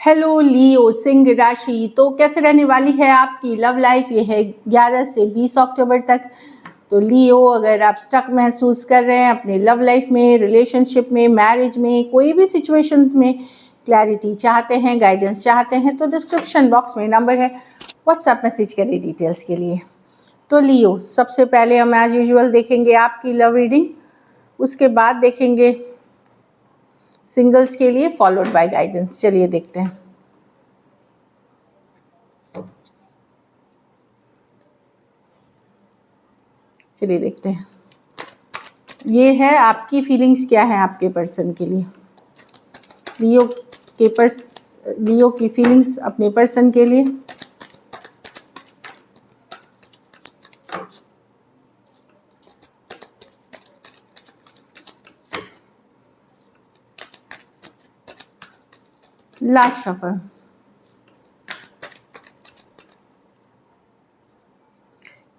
Hello लियो सिंह राशि, तो कैसे रहने वाली है आपकी लव लाइफ? ये है 11 से 20 अक्टूबर तक। तो लियो, अगर आप स्टक महसूस कर रहे हैं अपने लव लाइफ में, रिलेशनशिप में, मैरिज में, कोई भी सिचुएशंस में क्लैरिटी चाहते हैं, गाइडेंस चाहते हैं, तो डिस्क्रिप्शन बॉक्स में नंबर है, व्हाट्सएप मैसेज करें डिटेल्स के लिए। तो लियो, सबसे पहले हम एज यूजुअल देखेंगे आपकी लव रीडिंग, उसके बाद देखेंगे सिंगल्स के लिए, फॉलोड बाय गाइडेंस। चलिए देखते हैं। चलिए देखते हैं ये है आपकी फीलिंग्स क्या है आपके पर्सन के लिए। लियो लियो की फीलिंग्स अपने पर्सन के लिए। Last shuffle.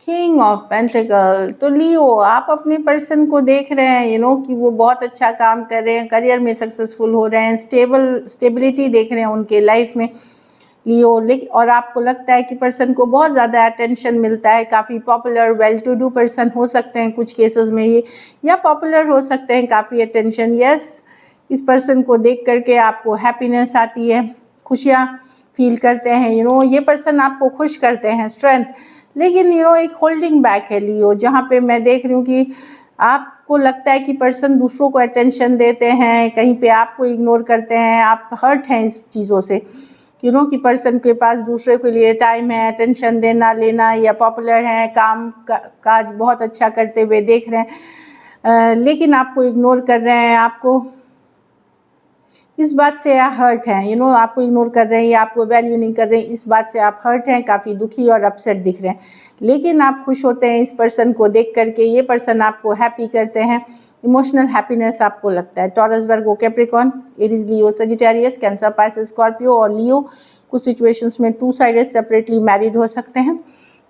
King of pentacle. तो लियो, आप अपने पर्सन को देख रहे हैं कि वो बहुत अच्छा काम कर रहे हैं, करियर में सक्सेसफुल हो रहे हैं, स्टेबिलिटी देख रहे हैं उनके लाइफ में लियो। लेकिन और आपको लगता है कि पर्सन को बहुत ज़्यादा अटेंशन मिलता है, काफ़ी popular well to do person हो सकते हैं कुछ केसेस में ये, या पॉपुलर हो सकते हैं, काफ़ी अटेंशन। यस, इस पर्सन को देख करके आपको हैप्पीनेस आती है, खुशियाँ फील करते हैं। ये पर्सन आपको खुश करते हैं, स्ट्रेंथ। लेकिन एक होल्डिंग बैक है लियो, जहाँ पे मैं देख रही हूँ कि आपको लगता है कि पर्सन दूसरों को अटेंशन देते हैं, कहीं पे आपको इग्नोर करते हैं, आप हर्ट हैं इस चीज़ों से कि पर्सन के पास दूसरे के लिए टाइम है, अटेंशन देना लेना, या पॉपुलर हैं, काज बहुत अच्छा करते हुए देख रहे हैं, लेकिन आपको इग्नोर कर रहे हैं। आपको इस बात से आप हर्ट हैं, आपको इग्नोर कर रहे हैं या आपको वैल्यू नहीं कर रहे हैं, इस बात से आप हर्ट हैं, काफ़ी दुखी और अपसेट दिख रहे हैं। लेकिन आप खुश होते हैं इस पर्सन को देख करके, ये पर्सन आपको हैप्पी करते हैं, इमोशनल हैप्पीनेस आपको लगता है। Taurus, Virgo, Capricorn, Aries, Leo, Sagittarius, cancer, Pisces, Scorpio और लियो कुछ सिचुएशंस में टू साइडेड सेपरेटली मैरिड हो सकते हैं।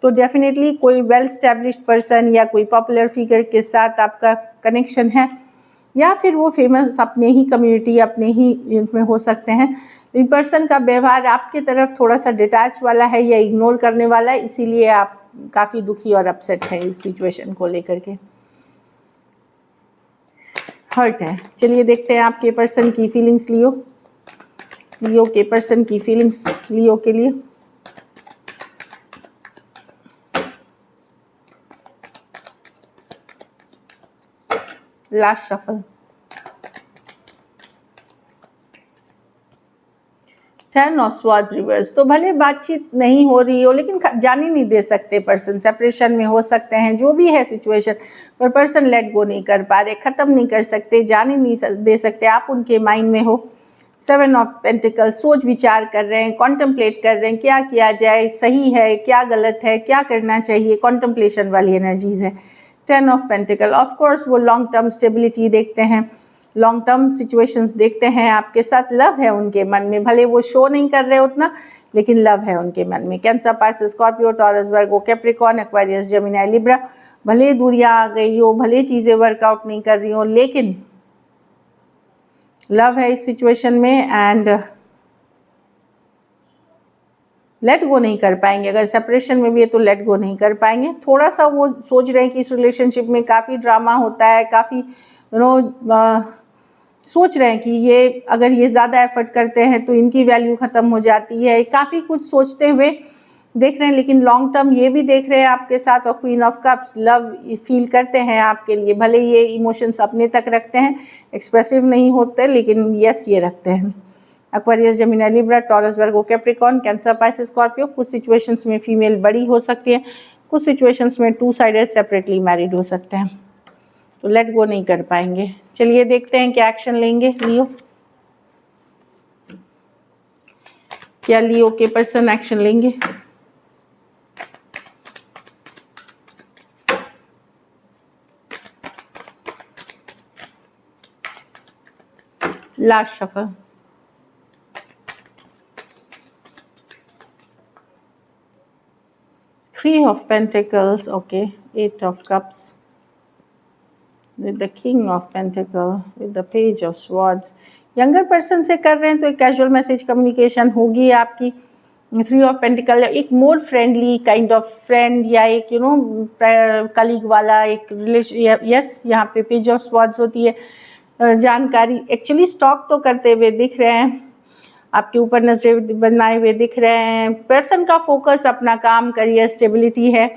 तो डेफिनेटली कोई वेल स्टैब्लिश्ड पर्सन या कोई पॉपुलर फिगर के साथ आपका कनेक्शन है, या फिर वो फेमस अपने ही कम्युनिटी, अपने ही इसमें हो सकते हैं। इन पर्सन का व्यवहार आपके तरफ थोड़ा सा डिटैच वाला है या इग्नोर करने वाला है, इसीलिए आप काफ़ी दुखी और अपसेट है इस सिचुएशन को लेकर के, हर्ट है। चलिए देखते हैं आपके पर्सन की फीलिंग्स लियो के पर्सन की फीलिंग्स लियो के लिए। Last shuffle. 10 of swords reverse. तो भले बातचीत नहीं हो रही हो, लेकिन जाने नहीं दे सकते पर्सन, सेपरेशन में हो सकते हैं, जो भी है सिचुएशन, पर पर्सन लेट गो नहीं कर पा रहे, ख़त्म नहीं कर सकते, जाने नहीं दे सकते, आप उनके माइंड में हो। 7 ऑफ पेंटिकल, सोच विचार कर रहे हैं, कॉन्टम्पलेट कर रहे हैं, क्या किया जाए, सही है क्या गलत है, क्या करना चाहिए, कॉन्टम्पलेशन वाली एनर्जीज है। 10 ऑफ पेंटिकल, ऑफ कोर्स वो लॉन्ग टर्म स्टेबिलिटी देखते हैं, लॉन्ग टर्म सिचुएशंस देखते हैं आपके साथ, लव है उनके मन में, भले वो शो नहीं कर रहे उतना, लेकिन लव है उनके मन में। Cancer, Pisces, Scorpio, Taurus, Virgo, Capricorn, Aquarius, Gemini, Libra, भले दूरियां आ गई हो, भले चीज़ें वर्कआउट नहीं कर रही हो, लेकिन लव है इस सिचुएशन में, एंड लेट गो नहीं कर पाएंगे। अगर सेपरेशन में भी है तो लेट गो नहीं कर पाएंगे। थोड़ा सा वो सोच रहे हैं कि इस रिलेशनशिप में काफ़ी ड्रामा होता है, काफ़ी सोच रहे हैं कि ये अगर ये ज़्यादा एफर्ट करते हैं तो इनकी वैल्यू ख़त्म हो जाती है, काफ़ी कुछ सोचते हुए देख रहे हैं। लेकिन लॉन्ग टर्म ये भी देख रहे हैं आपके साथ, और queen of cups, love feel करते हैं आपके लिए, भले ये इमोशंस अपने तक रखते हैं, एक्सप्रेसिव नहीं होते, लेकिन यस ये रखते हैं। Aquarius, Gemini, Libra, taurus, Virgo, Capricorn, Cancer, Pisces, Scorpio, कुछ सिचुएशंस में फीमेल बड़ी हो सकती है, कुछ सिचुएशंस में टू साइडेड सेपरेटली मैरिड हो सकते हैं, तो लेट गो नहीं कर पाएंगे। चलिए देखते हैं क्या एक्शन लेंगे लियो, क्या लियो के पर्सन एक्शन लेंगे। Last shuffle. Three of Pentacles, okay, 8 of Cups, with the King of Pentacles, with the Page of Swords, younger person से कर रहे हैं तो एक कैजुअल मैसेज कम्युनिकेशन होगी आपकी। 3 ऑफ पेंटिकल एक more friendly kind of friend या एक कलीग वाला एक रिलेशन। यस, यहाँ पे पेज ऑफ स्वॉर्ड्स होती है, जानकारी एक्चुअली स्टॉक तो करते हुए दिख रहे हैं, आपके ऊपर नजरें बनाए हुए दिख रहे हैं। पर्सन का फोकस अपना काम, करियर, स्टेबिलिटी है,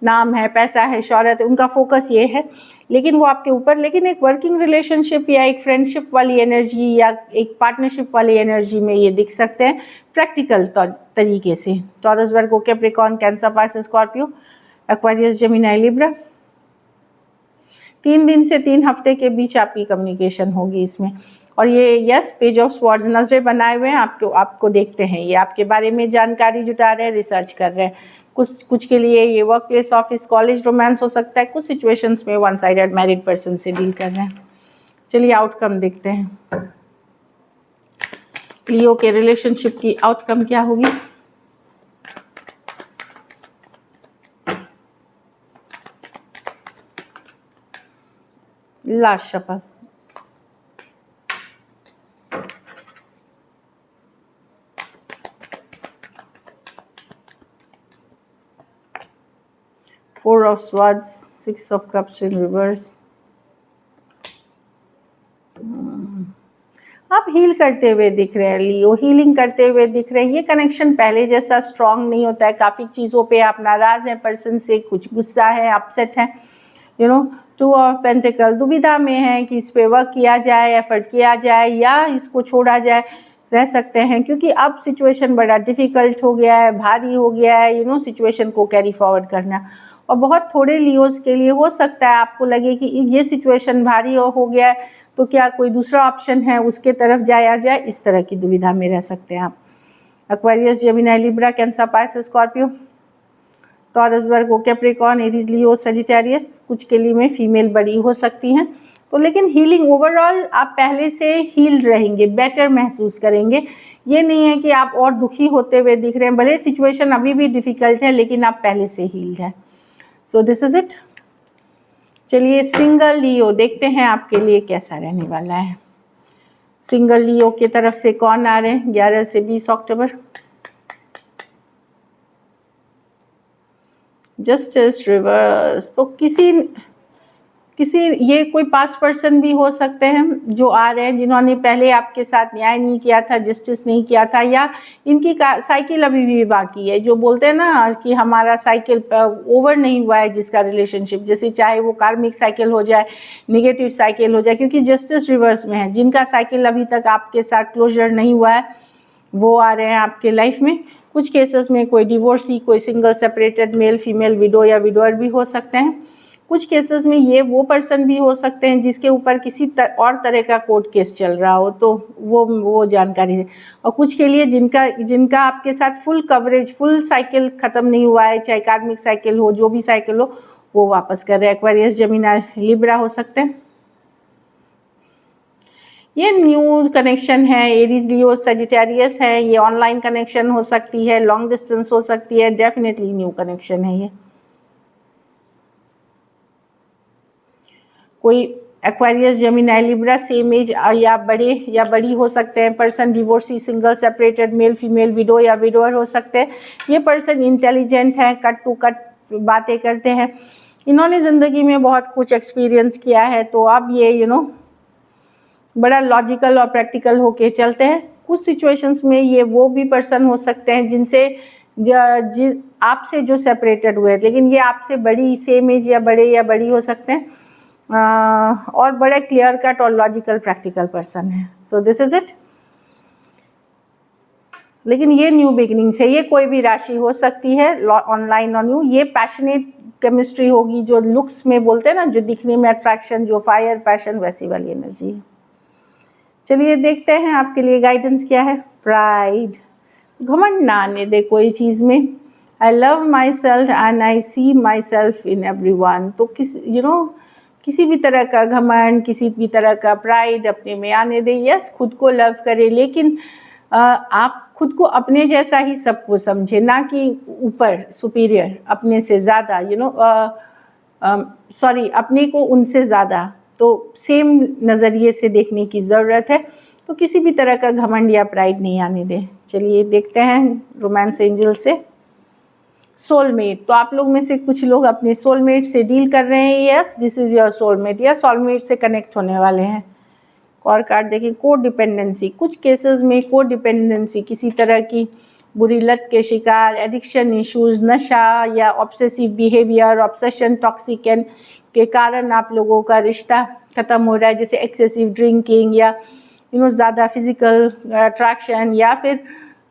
नाम है, पैसा है, शौहरत है, उनका फोकस ये है, लेकिन वो आपके ऊपर, लेकिन एक वर्किंग रिलेशनशिप या एक फ्रेंडशिप वाली एनर्जी या एक पार्टनरशिप वाली एनर्जी में ये दिख सकते हैं प्रैक्टिकल तरीके से। Taurus, Virgo, Capricorn, Cancer, Pisces, Scorpio, Aquarius, Gemini, Libra. 3 दिन से 3 हफ्ते के बीच आपकी कम्युनिकेशन होगी इसमें। और ये यस, पेज ऑफ स्वॉर्ड्स नजरें बनाए हुए हैं, आपको देखते हैं, ये आपके बारे में जानकारी जुटा रहे हैं, रिसर्च कर रहे हैं। कुछ के लिए ये work place, office, college, romance हो सकता है। कुछ सिचुएशंस में वन साइडेड मैरिड पर्सन से डील कर रहे हैं। चलिए आउटकम देखते हैं, लियो के रिलेशनशिप की आउटकम क्या होगी। Last shuffle, Four of Swords, 6 of Cups in reverse। आप हील करते हुए दिख रहे हैं, लियो हीलिंग करते हुए दिख रहे हैं। ये कनेक्शन पहले जैसा स्ट्रांग नहीं होता है, काफ़ी चीज़ों पे आप नाराज़ हैं पर्सन से, कुछ गुस्सा है, अपसेट है, 2 ऑफ पेंटिकल, दुविधा में है कि इस पे वर्क किया जाए, एफर्ट किया जाए या इसको छोड़ा जाए, रह सकते हैं, क्योंकि अब सिचुएशन बड़ा डिफ़िकल्ट हो गया है, भारी हो गया है, सिचुएशन को कैरी फॉरवर्ड करना। और बहुत थोड़े लियोज़ के लिए हो सकता है आपको लगे कि ये सिचुएशन भारी हो गया है, तो क्या कोई दूसरा ऑप्शन है, उसके तरफ जाया जाए, इस तरह की दुविधा में रह सकते हैं आप। Aquarius, Gemini, Libra, Cancer, Pisces, Scorpio, Taurus, Virgo, Capricorn, Aries, Leo, Sagittarius. कुछ के लिए में फीमेल बड़ी हो सकती हैं, तो लेकिन हीलिंग ओवरऑल आप पहले से हील्ड रहेंगे, बेटर महसूस करेंगे। ये नहीं है कि आप और दुखी होते हुए दिख रहे हैं, भले सिचुएशन अभी भी डिफ़िकल्ट है, लेकिन आप पहले से हील्ड हैं। So this is it. चलिए सिंगल लियो देखते हैं आपके लिए कैसा रहने वाला है। सिंगल लियो की तरफ से कौन आ रहे हैं 11 से 20 अक्टूबर। जस्टिस, रिवर्स, तो किसी ये कोई पास्ट पर्सन भी हो सकते हैं जो आ रहे हैं, जिन्होंने पहले आपके साथ न्याय नहीं किया था, जस्टिस नहीं किया था, या इनकी साइकिल अभी भी बाकी है। जो बोलते हैं ना कि हमारा साइकिल ओवर नहीं हुआ है जिसका रिलेशनशिप, जैसे चाहे वो कार्मिक साइकिल हो जाए, नेगेटिव साइकिल हो जाए, क्योंकि जस्टिस रिवर्स में है, जिनका साइकिल अभी तक आपके साथ क्लोजर नहीं हुआ है वो आ रहे हैं आपके लाइफ में। कुछ केसेस में कोई डिवोर्सी, कोई single separated male female, widow या विडोअर भी हो सकते हैं। कुछ केसेस में ये वो पर्सन भी हो सकते हैं जिसके ऊपर किसी और तरह का कोर्ट केस चल रहा हो, तो वो जानकारी है। और कुछ के लिए जिनका आपके साथ फुल कवरेज, फुल साइकिल ख़त्म नहीं हुआ है, चाहे कार्मिक साइकिल हो, जो भी साइकिल हो, वो वापस कर रहे हैं। एक्वेरियस, जेमिनी, लिब्रा हो सकते हैं। ये न्यू कनेक्शन है, एरीज, लियो, सजिटेरियस है। ये ऑनलाइन कनेक्शन हो सकती है, लॉन्ग डिस्टेंस हो सकती है, डेफिनेटली न्यू कनेक्शन है ये। कोई Aquarius, Gemini, Libra same age या बड़ी हो सकते हैं। Person divorcee, single separated male female, widow या विडोअर हो सकते हैं। ये पर्सन इंटेलिजेंट है, कट टू कट बातें करते हैं, इन्होंने ज़िंदगी में बहुत कुछ एक्सपीरियंस किया है, तो अब ये बड़ा लॉजिकल और प्रैक्टिकल होके चलते हैं। कुछ सिचुएशंस में ये वो भी पर्सन हो सकते हैं जिनसे आपसे जो सेपरेटेड हुए, लेकिन ये आपसे बड़ी, सेम एज या बड़ी हो सकते हैं, और बड़े क्लियर कट और लॉजिकल प्रैक्टिकल पर्सन है। So this is it. लेकिन ये न्यू बिगिनिंग्स है, ये कोई भी राशि हो सकती है, ऑनलाइन और न्यू। ये पैशनेट केमिस्ट्री होगी, जो लुक्स में बोलते हैं ना, जो दिखने में अट्रैक्शन, जो फायर, पैशन, वैसी वाली एनर्जी है। चलिए देखते हैं आपके लिए गाइडेंस क्या है। प्राइड, घमंड ना आने दे कोई चीज़ में। I love myself and I see myself in everyone. तो किसी भी तरह का घमंड, किसी भी तरह का प्राइड अपने में आने दे। यस, खुद को लव करे, लेकिन आप खुद को अपने जैसा ही सबको समझे, ना कि ऊपर सुपीरियर, अपने से ज़्यादा, अपने को उनसे ज़्यादा, तो सेम नज़रिए से देखने की ज़रूरत है। तो किसी भी तरह का घमंड या प्राइड नहीं आने दें। चलिए देखते हैं रोमांस एंजल से सोलमेट। तो आप लोग में से कुछ लोग अपने सोलमेट से डील कर रहे हैं, yes this is your soulmate, या सोलमेट से कनेक्ट होने वाले हैं। और कार्ड देखें को डिपेंडेंसी, कुछ केसेस में को डिपेंडेंसी, किसी तरह की बुरी लत के शिकार, एडिक्शन इश्यूज, नशा या ऑब्सेसिव बिहेवियर, ऑब्सेशन, टॉक्सिकन के कारण आप लोगों का रिश्ता ख़त्म हो रहा है, जैसे एक्सेसिव ड्रिंकिंग या ज़्यादा फिजिकल अट्रैक्शन या फिर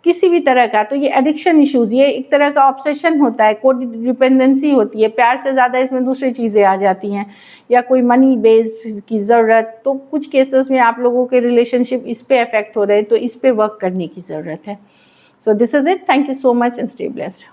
किसी भी तरह का। तो ये एडिक्शन इश्यूज़, ये एक तरह का ऑब्सेशन होता है, को डिपेंडेंसी होती है, प्यार से ज़्यादा इसमें दूसरी चीज़ें आ जाती हैं, या कोई मनी बेस्ड की ज़रूरत। तो कुछ केसेस में आप लोगों के रिलेशनशिप इस पे अफेक्ट हो रहे हैं, तो इस पे वर्क करने की ज़रूरत है। So this is it, thank you so much and stay blessed.